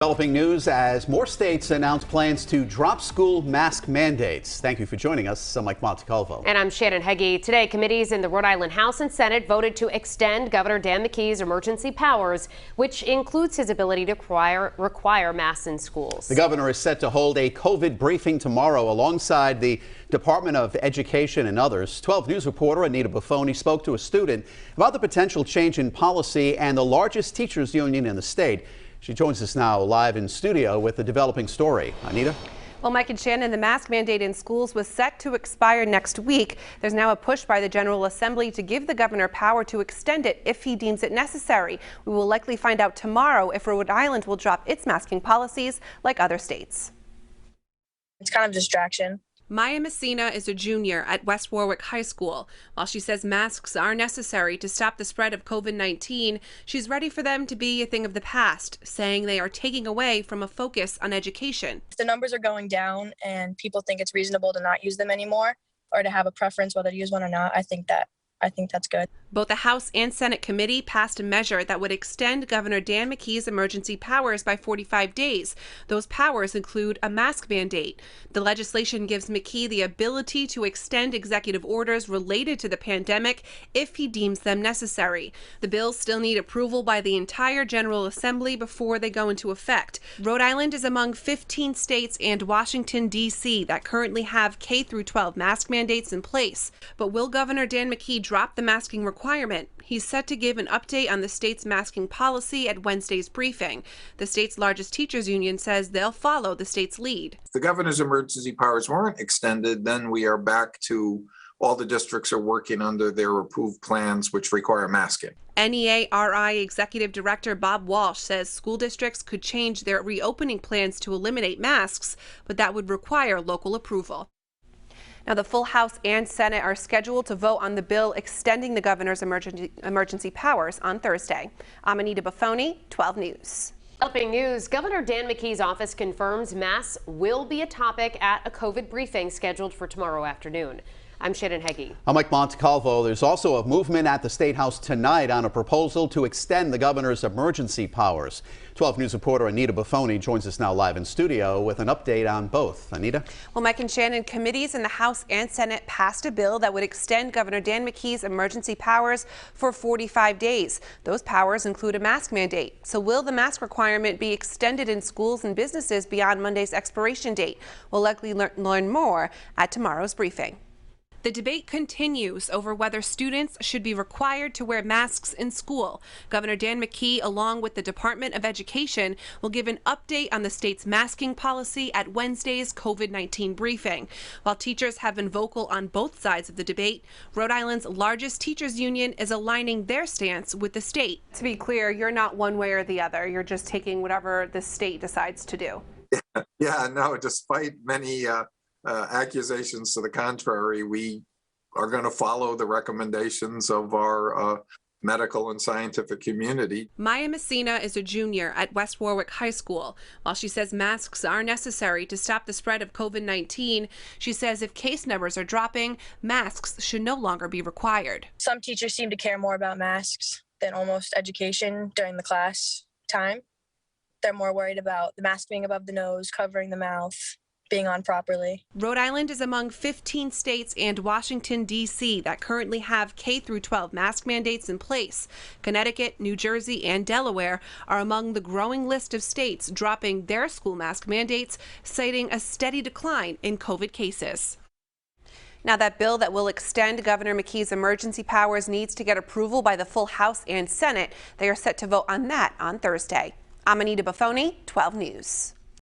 Developing news as more states announce plans to drop school mask mandates. Thank you for joining us. I'm Mike Montecalvo. And I'm Shannon Heggie. Today, committees in the Rhode Island House and Senate voted to extend Governor Dan McKee's emergency powers, which includes his ability to require masks in schools. The governor is set to hold a COVID briefing tomorrow alongside the Department of Education and others. 12 News reporter Anita Buffoni spoke to a student about the potential change in policy and the largest teachers union in the state. She joins us now live in studio with the developing story. Anita? Well, Mike and Shannon, the mask mandate in schools was set to expire next week. There's now a push by the General Assembly to give the governor power to extend it if he deems it necessary. We will likely find out tomorrow if Rhode Island will drop its masking policies like other states. It's kind of distraction. Maya Messina is a junior at West Warwick High School. While she says masks are necessary to stop the spread of COVID-19, she's ready for them to be a thing of the past, saying they are taking away from a focus on education. The numbers are going down and people think it's reasonable to not use them anymore or to have a preference whether to use one or not. I think that's good. Both the House and Senate committee passed a measure that would extend Governor Dan McKee's emergency powers by 45 days. Those powers include a mask mandate. The legislation gives McKee the ability to extend executive orders related to the pandemic if he deems them necessary. The bills still need approval by the entire General Assembly before they go into effect. Rhode Island is among 15 states and Washington, D.C. that currently have K-12 mask mandates in place. But will Governor Dan McKee drop the masking requirement? He's set to give an update on the state's masking policy at Wednesday's briefing. The state's largest teachers union says they'll follow the state's lead. If the governor's emergency powers weren't extended, then we are back to all the districts are working under their approved plans, which require masking. NEARI Executive Director Bob Walsh says school districts could change their reopening plans to eliminate masks, but that would require local approval. Now, the full House and Senate are scheduled to vote on the bill extending the governor's emergency powers on Thursday. I'm Anita Buffoni, 12 News. Developing news, Governor Dan McKee's office confirms masks will be a topic at a COVID briefing scheduled for tomorrow afternoon. I'm Shannon Heggie. I'm Mike Montecalvo. There's also a movement at the State House tonight on a proposal to extend the governor's emergency powers. 12 News reporter Anita Buffoni joins us now live in studio with an update on both. Anita? Well, Mike and Shannon, committees in the House and Senate passed a bill that would extend Governor Dan McKee's emergency powers for 45 days. Those powers include a mask mandate. So will the mask requirement be extended in schools and businesses beyond Monday's expiration date? We'll likely learn more at tomorrow's briefing. The debate continues over whether students should be required to wear masks in school. Governor Dan McKee, along with the Department of Education, will give an update on the state's masking policy at Wednesday's COVID-19 briefing. While teachers have been vocal on both sides of the debate, Rhode Island's largest teachers union is aligning their stance with the state. To be clear, you're not one way or the other. You're just taking whatever the state decides to do. Yeah, no, despite many accusations to the contrary, we are going to follow the recommendations of our medical and scientific community. Maya Messina is a junior at West Warwick High School. While she says masks are necessary to stop the spread of COVID-19, she says if case numbers are dropping, masks should no longer be required. Some teachers seem to care more about masks than almost education during the class time. They're more worried about the mask being above the nose, covering the mouth, being on properly. Rhode Island is among 15 states and Washington, D.C. that currently have K-12 mask mandates in place. Connecticut, New Jersey, and Delaware are among the growing list of states dropping their school mask mandates, citing a steady decline in COVID cases. Now, that bill that will extend Governor McKee's emergency powers needs to get approval by the full House and Senate. They are set to vote on that on Thursday. I'm Anita Buffoni, 12 News.